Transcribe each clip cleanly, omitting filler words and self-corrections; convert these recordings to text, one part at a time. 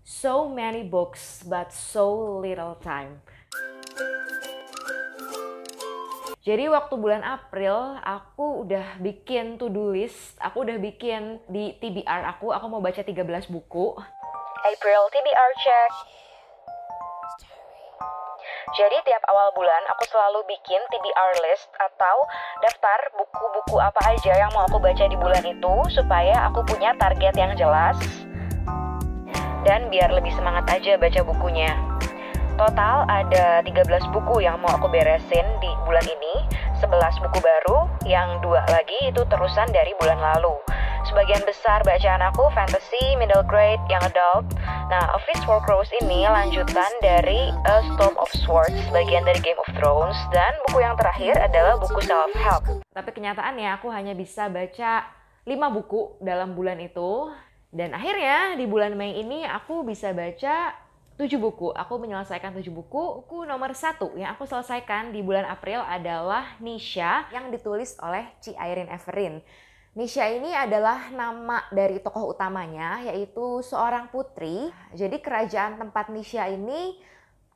So many books, but so little time. Jadi waktu bulan April, aku udah bikin to-do list, aku udah bikin di TBR aku mau baca 13 buku. April TBR check. Jadi tiap awal bulan aku selalu bikin TBR list atau daftar buku-buku apa aja yang mau aku baca di bulan itu supaya aku punya target yang jelas dan biar lebih semangat aja baca bukunya. Total ada 13 buku yang mau aku beresin di bulan ini, 11 buku baru, yang 2 lagi itu terusan dari bulan lalu. Sebagian besar bacaan aku fantasy, middle grade, young adult. Nah, A Feast for Crows ini lanjutan dari A Storm of Swords, bagian dari Game of Thrones, dan buku yang terakhir adalah buku self-help. Tapi kenyataannya aku hanya bisa baca 5 buku dalam bulan itu, dan akhirnya di bulan Mei ini aku bisa baca 7 buku. Aku menyelesaikan 7 buku. Buku nomor 1 yang aku selesaikan di bulan April adalah Nisha yang ditulis oleh Ci Airin Everin. Nisha ini adalah nama dari tokoh utamanya, yaitu seorang putri. Jadi kerajaan tempat Nisha ini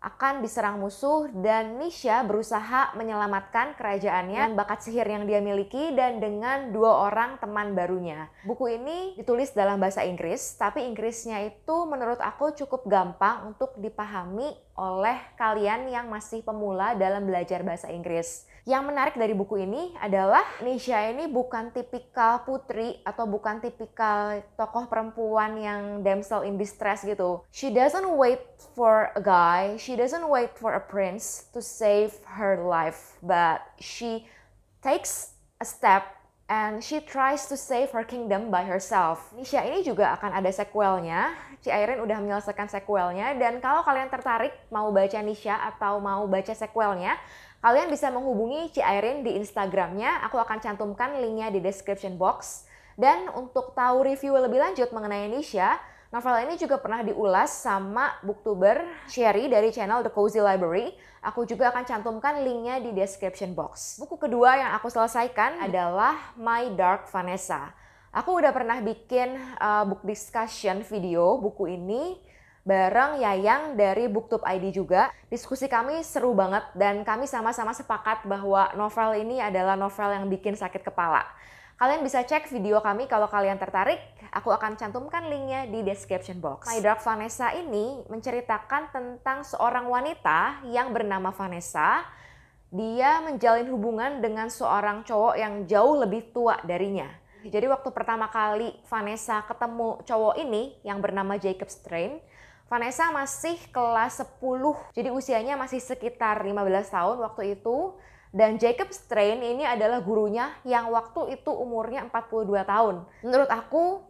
akan diserang musuh dan Nisha berusaha menyelamatkan kerajaannya dengan bakat sihir yang dia miliki dan dengan 2 orang teman barunya. Buku ini ditulis dalam bahasa Inggris, tapi Inggrisnya itu menurut aku cukup gampang untuk dipahami oleh kalian yang masih pemula dalam belajar bahasa Inggris. Yang menarik dari buku ini adalah Nisha ini bukan tipikal putri atau bukan tipikal tokoh perempuan yang damsel in distress gitu. She doesn't wait for a guy, she doesn't wait for a prince to save her life, but she takes a step and she tries to save her kingdom by herself. Nisha ini juga akan ada sequelnya. Ci Airin udah menyelesaikan sequelnya, dan kalau kalian tertarik mau baca Nisha atau mau baca sequelnya, kalian bisa menghubungi Ci Airin di Instagramnya. Aku akan cantumkan linknya di description box. Dan untuk tahu review lebih lanjut mengenai Nisha, novel ini juga pernah diulas sama booktuber Sherry dari channel The Cozy Library. Aku juga akan cantumkan linknya di description box. Buku kedua yang aku selesaikan adalah My Dark Vanessa. Aku udah pernah bikin book discussion video buku ini bareng Yayang dari Booktube ID juga. Diskusi kami seru banget dan kami sama-sama sepakat bahwa novel ini adalah novel yang bikin sakit kepala. Kalian bisa cek video kami kalau kalian tertarik. Aku akan cantumkan linknya di description box. My Dark Vanessa ini menceritakan tentang seorang wanita yang bernama Vanessa. Dia menjalin hubungan dengan seorang cowok yang jauh lebih tua darinya. Jadi waktu pertama kali Vanessa ketemu cowok ini yang bernama Jacob Strain, Vanessa masih kelas 10, jadi usianya masih sekitar 15 tahun waktu itu. Dan Jacob Strain ini adalah gurunya yang waktu itu umurnya 42 tahun. Menurut aku,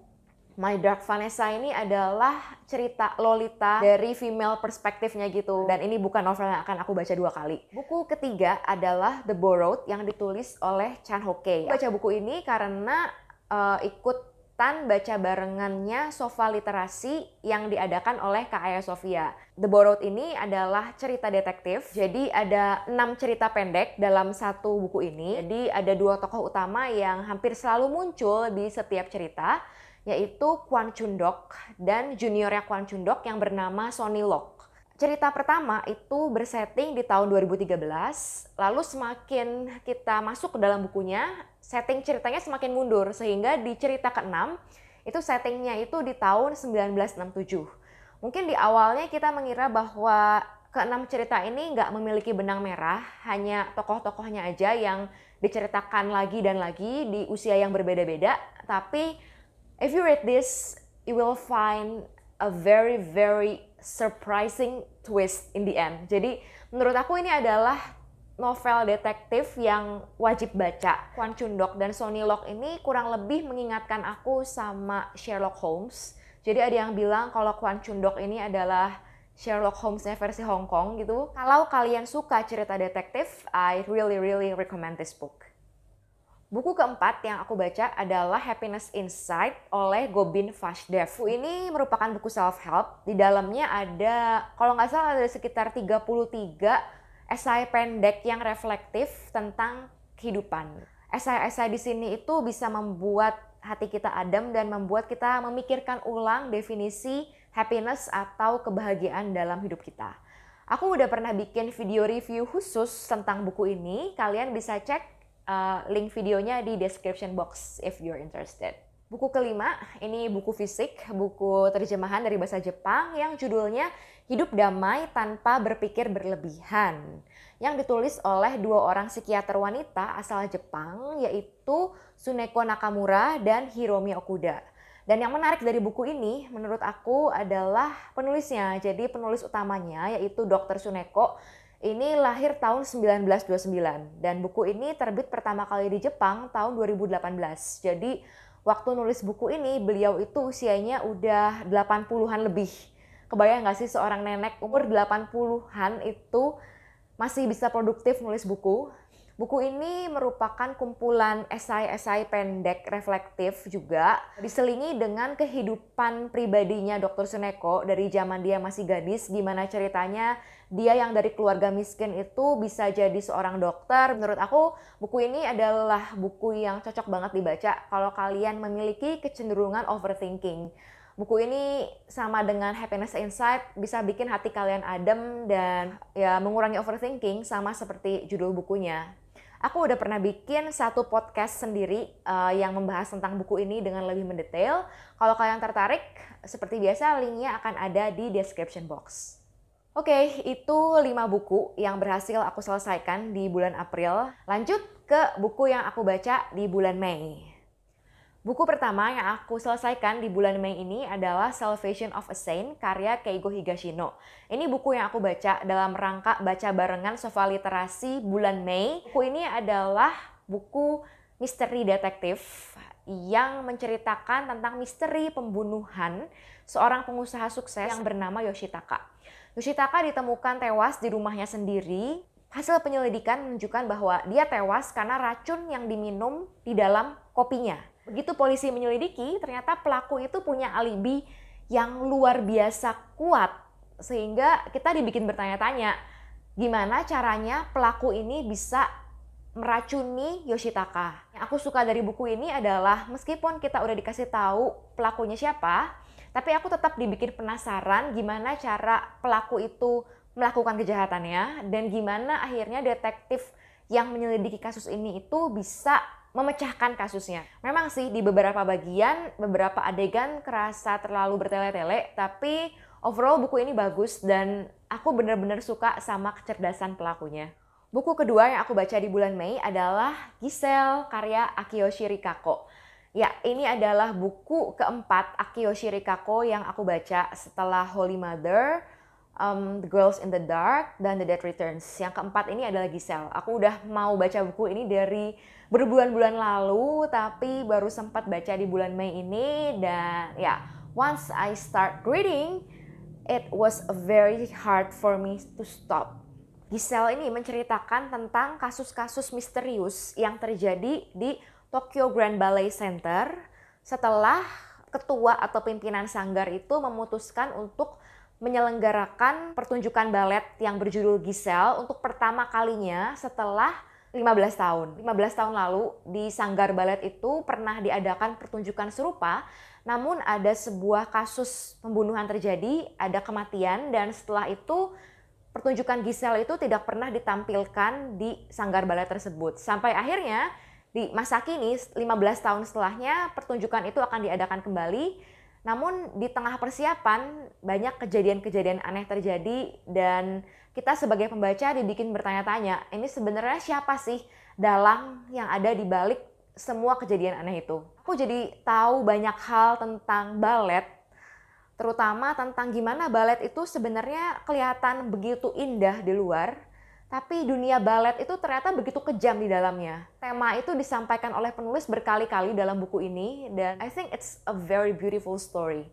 My Dark Vanessa ini adalah cerita Lolita dari female perspektifnya gitu. Dan ini bukan novel yang akan aku baca 2 kali. Buku ketiga adalah The Borrowed yang ditulis oleh Chan Ho Kei. Aku baca buku ini karena ikutan baca barengannya Sofa Literasi yang diadakan oleh Kak Aya Sofia. The Borrowed ini adalah cerita detektif, jadi ada 6 cerita pendek dalam satu buku ini. Jadi ada 2 tokoh utama yang hampir selalu muncul di setiap cerita, yaitu Kwon Chun Dok dan juniornya Kwon Chun Dok yang bernama Sonny Lok. Cerita pertama itu bersetting di tahun 2013, lalu semakin kita masuk ke dalam bukunya, setting ceritanya semakin mundur, sehingga di cerita ke-6 itu settingnya itu di tahun 1967. Mungkin di awalnya kita mengira bahwa ke-6 cerita ini nggak memiliki benang merah, hanya tokoh-tokohnya aja yang diceritakan lagi dan lagi di usia yang berbeda-beda. Tapi if you read this, you will find a very surprising twist in the end. Jadi menurut aku ini adalah novel detektif yang wajib baca. Kwon Chun Dok dan Sonny Lok ini kurang lebih mengingatkan aku sama Sherlock Holmes. Jadi ada yang bilang kalau Kwon Chun Dok ini adalah Sherlock Holmes-nya versi Hong Kong gitu. Kalau kalian suka cerita detektif, I really recommend this book. Buku keempat yang aku baca adalah Happiness Inside oleh Gobin Vashdev. Buku ini merupakan buku self-help. Di dalamnya ada, kalau nggak salah ada sekitar 33 esai pendek yang reflektif tentang kehidupan. Esai-esai di sini itu bisa membuat hati kita adem dan membuat kita memikirkan ulang definisi happiness atau kebahagiaan dalam hidup kita. Aku udah pernah bikin video review khusus tentang buku ini. Kalian bisa cek link videonya di description box if you're interested. Buku kelima, ini buku fisik, buku terjemahan dari bahasa Jepang yang judulnya Hidup Damai Tanpa Berpikir Berlebihan. Yang ditulis oleh 2 orang psikiater wanita asal Jepang, yaitu Tsuneko Nakamura dan Hiromi Okuda. Dan yang menarik dari buku ini menurut aku adalah penulisnya. Jadi penulis utamanya yaitu Dr. Tsuneko ini lahir tahun 1929 dan buku ini terbit pertama kali di Jepang tahun 2018. Jadi waktu nulis buku ini beliau itu usianya udah 80-an lebih. Kebayang gak sih seorang nenek umur 80-an itu masih bisa produktif nulis buku? Buku ini merupakan kumpulan esai-esai pendek reflektif juga, diselingi dengan kehidupan pribadinya Dr. Tsuneko dari zaman dia masih gadis, gimana ceritanya dia yang dari keluarga miskin itu bisa jadi seorang dokter. Menurut aku, buku ini adalah buku yang cocok banget dibaca kalau kalian memiliki kecenderungan overthinking. Buku ini sama dengan Happiness Inside, bisa bikin hati kalian adem dan ya mengurangi overthinking sama seperti judul bukunya. Aku udah pernah bikin satu podcast sendiri yang membahas tentang buku ini dengan lebih mendetail. Kalau kalian tertarik, seperti biasa linknya akan ada di description box. Oke, itu 5 buku yang berhasil aku selesaikan di bulan April. Lanjut ke buku yang aku baca di bulan Mei. Buku pertama yang aku selesaikan di bulan Mei ini adalah Salvation of a Saint karya Keigo Higashino. Ini buku yang aku baca dalam rangka baca barengan Sofa Literasi bulan Mei. Buku ini adalah buku misteri detektif yang menceritakan tentang misteri pembunuhan seorang pengusaha sukses yang bernama Yoshitaka. Yoshitaka ditemukan tewas di rumahnya sendiri. Hasil penyelidikan menunjukkan bahwa dia tewas karena racun yang diminum di dalam kopinya. Begitu polisi menyelidiki, ternyata pelaku itu punya alibi yang luar biasa kuat. Sehingga kita dibikin bertanya-tanya, gimana caranya pelaku ini bisa meracuni Yoshitaka. Yang aku suka dari buku ini adalah meskipun kita udah dikasih tahu pelakunya siapa, tapi aku tetap dibikin penasaran gimana cara pelaku itu melakukan kejahatannya dan gimana akhirnya detektif yang menyelidiki kasus ini itu bisa memecahkan kasusnya. Memang sih di beberapa bagian, beberapa adegan kerasa terlalu bertele-tele, tapi overall buku ini bagus dan aku benar-benar suka sama kecerdasan pelakunya. Buku kedua yang aku baca di bulan Mei adalah Giselle karya Akiyoshi Rikako. Ya, ini adalah buku keempat Akiyoshi Rikako yang aku baca setelah Holy Mother, The Girls in the Dark, dan The Dead Returns. Yang keempat ini adalah Giselle. Aku udah mau baca buku ini dari berbulan-bulan lalu, tapi baru sempat baca di bulan Mei ini. Dan ya, once I start reading, it was very hard for me to stop. Giselle ini menceritakan tentang kasus-kasus misterius yang terjadi di Tokyo Grand Ballet Center setelah ketua atau pimpinan sanggar itu memutuskan untuk menyelenggarakan pertunjukan balet yang berjudul Giselle untuk pertama kalinya setelah 15 tahun. 15 tahun lalu di sanggar balet itu pernah diadakan pertunjukan serupa, namun ada sebuah kasus pembunuhan terjadi, ada kematian, dan setelah itu pertunjukan Giselle itu tidak pernah ditampilkan di sanggar balet tersebut. Sampai akhirnya di masa kini 15 tahun setelahnya pertunjukan itu akan diadakan kembali. Namun di tengah persiapan banyak kejadian-kejadian aneh terjadi dan kita sebagai pembaca dibikin bertanya-tanya, ini sebenarnya siapa sih dalang yang ada di balik semua kejadian aneh itu. Aku jadi tahu banyak hal tentang balet, terutama tentang gimana balet itu sebenarnya kelihatan begitu indah di luar, tapi dunia balet itu ternyata begitu kejam di dalamnya. Tema itu disampaikan oleh penulis berkali-kali dalam buku ini dan I think it's a very beautiful story.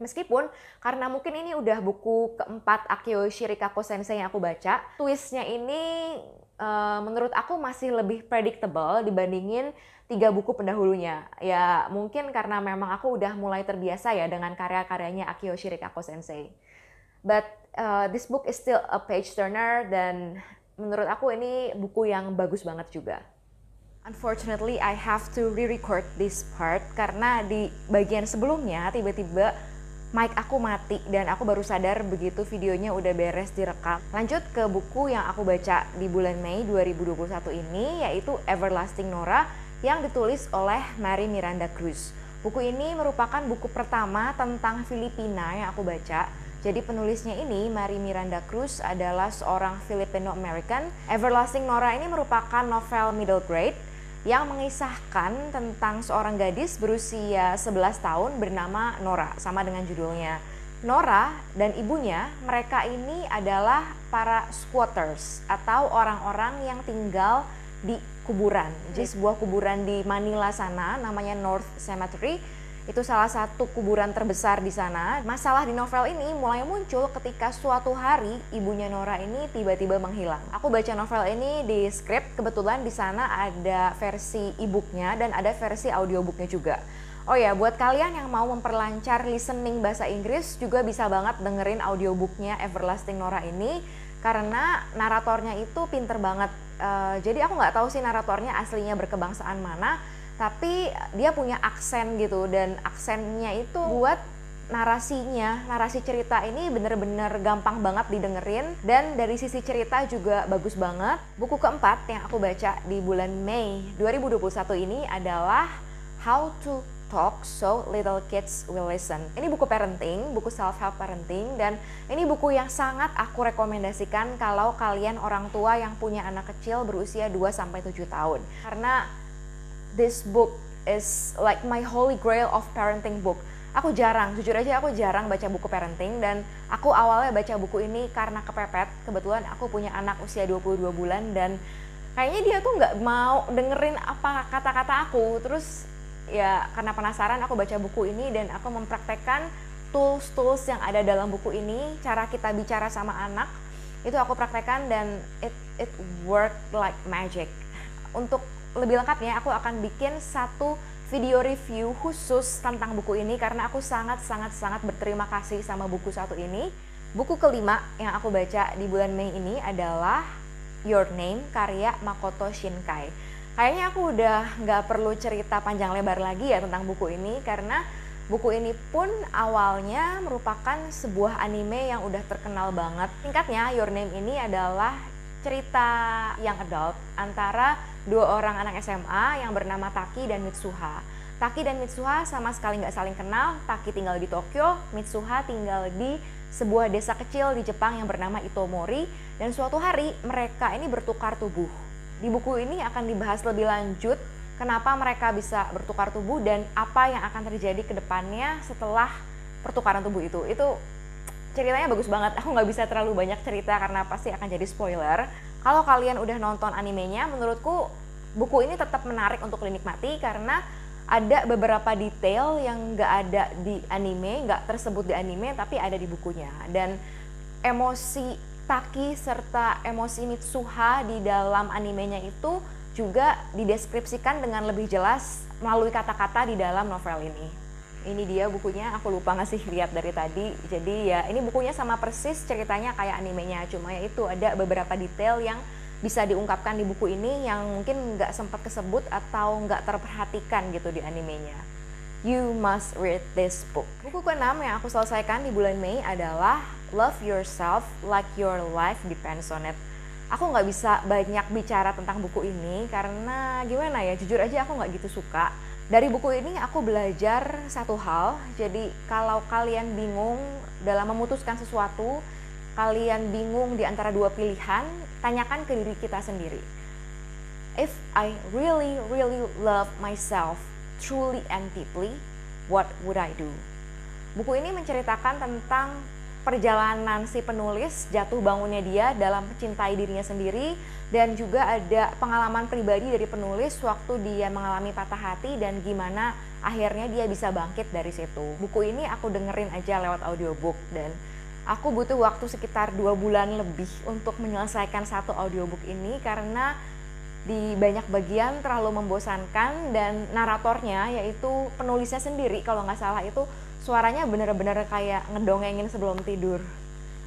Meskipun karena mungkin ini udah buku keempat Akiyoshi Rikako Sensei yang aku baca, twistnya ini menurut aku masih lebih predictable dibandingin 3 buku pendahulunya. Ya mungkin karena memang aku udah mulai terbiasa ya dengan karya-karyanya Akiyoshi Rikako Sensei. But this book is still a page turner dan menurut aku ini buku yang bagus banget juga. Unfortunately, I have to re-record this part karena di bagian sebelumnya tiba-tiba mic aku mati dan aku baru sadar begitu videonya udah beres direkam. Lanjut ke buku yang aku baca di bulan Mei 2021 ini, yaitu Everlasting Nora yang ditulis oleh Mary Miranda Cruz. Buku ini merupakan buku pertama tentang Filipina yang aku baca. Jadi penulisnya ini, Mary Miranda Cruz, adalah seorang Filipino-American. Everlasting Nora ini merupakan novel middle grade yang mengisahkan tentang seorang gadis berusia 11 tahun bernama Nora, sama dengan judulnya. Nora dan ibunya, mereka ini adalah para squatters atau orang-orang yang tinggal di kuburan. Jadi sebuah kuburan di Manila sana namanya North Cemetery. Itu salah satu kuburan terbesar di sana. Masalah di novel ini mulai muncul ketika suatu hari ibunya Nora ini tiba-tiba menghilang. Aku baca novel ini di script, kebetulan di sana ada versi e-booknya dan ada versi audiobooknya juga. Oh ya, buat kalian yang mau memperlancar listening bahasa Inggris juga bisa banget dengerin audiobooknya Everlasting Nora ini karena naratornya itu pinter banget. Jadi aku nggak tahu sih naratornya aslinya berkebangsaan mana, tapi dia punya aksen gitu, dan aksennya itu buat narasi cerita ini bener-bener gampang banget didengerin, dan dari sisi cerita juga bagus banget. Buku keempat yang aku baca di bulan Mei 2021 ini adalah How to Talk So Little Kids Will Listen. Ini buku parenting, buku self-help parenting, dan ini buku yang sangat aku rekomendasikan kalau kalian orang tua yang punya anak kecil berusia 2-7 tahun. Karena this book is like my holy grail of parenting book. Jujur aja aku jarang baca buku parenting, dan aku awalnya baca buku ini karena kepepet. Kebetulan aku punya anak usia 22 bulan dan kayaknya dia tuh nggak mau dengerin apa kata-kata aku. Terus ya karena penasaran aku baca buku ini dan aku mempraktekkan tools yang ada dalam buku ini. Cara kita bicara sama anak itu aku praktekkan dan it worked like magic. Untuk lebih lengkapnya aku akan bikin satu video review khusus tentang buku ini karena aku sangat berterima kasih sama buku satu ini. Buku kelima yang aku baca di bulan Mei ini adalah Your Name karya Makoto Shinkai. Kayaknya aku udah nggak perlu cerita panjang lebar lagi ya tentang buku ini karena buku ini pun awalnya merupakan sebuah anime yang udah terkenal banget. Singkatnya, Your Name ini adalah cerita yang adult antara dua orang anak SMA yang bernama Taki dan Mitsuha. Taki dan Mitsuha sama sekali nggak saling kenal. Taki tinggal di Tokyo, Mitsuha tinggal di sebuah desa kecil di Jepang yang bernama Itomori. Dan suatu hari mereka ini bertukar tubuh. Di buku ini akan dibahas lebih lanjut kenapa mereka bisa bertukar tubuh dan apa yang akan terjadi ke depannya setelah pertukaran tubuh itu. Itu ceritanya bagus banget, aku nggak bisa terlalu banyak cerita karena pasti akan jadi spoiler. Kalau kalian udah nonton animenya, menurutku buku ini tetap menarik untuk dinikmati karena ada beberapa detail yang nggak ada di anime, nggak tersebut di anime, tapi ada di bukunya. Dan emosi Taki serta emosi Mitsuha di dalam animenya itu juga dideskripsikan dengan lebih jelas melalui kata-kata di dalam novel ini. Ini dia bukunya, aku lupa ngasih lihat dari tadi. Jadi ya ini bukunya sama persis ceritanya kayak animenya, cuma ya itu ada beberapa detail yang bisa diungkapkan di buku ini yang mungkin nggak sempat kesebut atau nggak terperhatikan gitu di animenya. You must read this book. Buku ke-6 yang aku selesaikan di bulan Mei adalah Love Yourself Like Your Life Depends on It. Aku nggak bisa banyak bicara tentang buku ini karena gimana ya, jujur aja aku nggak gitu suka. Dari buku ini aku belajar satu hal, jadi kalau kalian bingung dalam memutuskan sesuatu, kalian bingung di antara dua pilihan, tanyakan ke diri kita sendiri. If I really love myself truly and deeply, what would I do? Buku ini menceritakan tentang perjalanan si penulis, jatuh bangunnya dia dalam mencintai dirinya sendiri, dan juga ada pengalaman pribadi dari penulis waktu dia mengalami patah hati dan gimana akhirnya dia bisa bangkit dari situ. Buku ini aku dengerin aja lewat audiobook dan aku butuh waktu sekitar 2 bulan lebih untuk menyelesaikan satu audiobook ini karena di banyak bagian terlalu membosankan dan naratornya yaitu penulisnya sendiri kalau nggak salah itu suaranya bener-bener kayak ngedongengin sebelum tidur.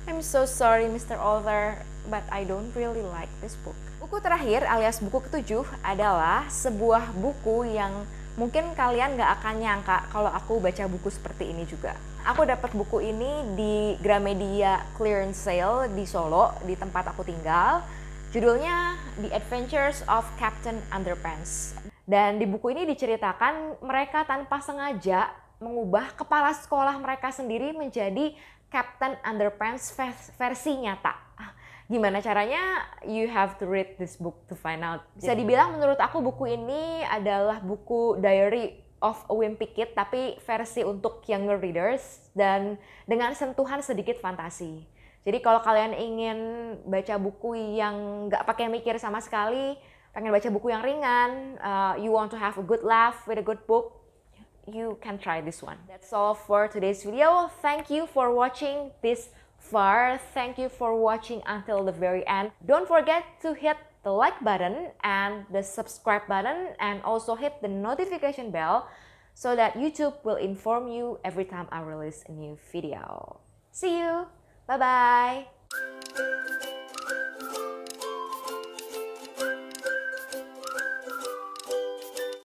I'm so sorry Mr. Author, but I don't really like this book. Buku terakhir alias buku ke-7 adalah sebuah buku yang Mungkin kalian nggak akan nyangka kalau aku baca buku seperti ini juga. Aku dapat buku ini di Gramedia clearance sale di Solo, di tempat aku tinggal. Judulnya The Adventures of Captain Underpants. Dan di buku ini diceritakan mereka tanpa sengaja mengubah kepala sekolah mereka sendiri menjadi Captain Underpants versi nyata. Gimana caranya? You have to read this book to find out. Bisa dibilang menurut aku buku ini adalah buku Diary of a Wimpy Kid, tapi versi untuk younger readers dan dengan sentuhan sedikit fantasi. Jadi kalau kalian ingin baca buku yang nggak pakai mikir sama sekali, pengen baca buku yang ringan, you want to have a good laugh with a good book, you can try this one. That's all for today's video. Thank you for watching this far. Thank you for watching until the very end. Don't forget to hit the like button and the subscribe button, and also hit the notification bell so that YouTube will inform you every time I release a new video. See you. Bye bye.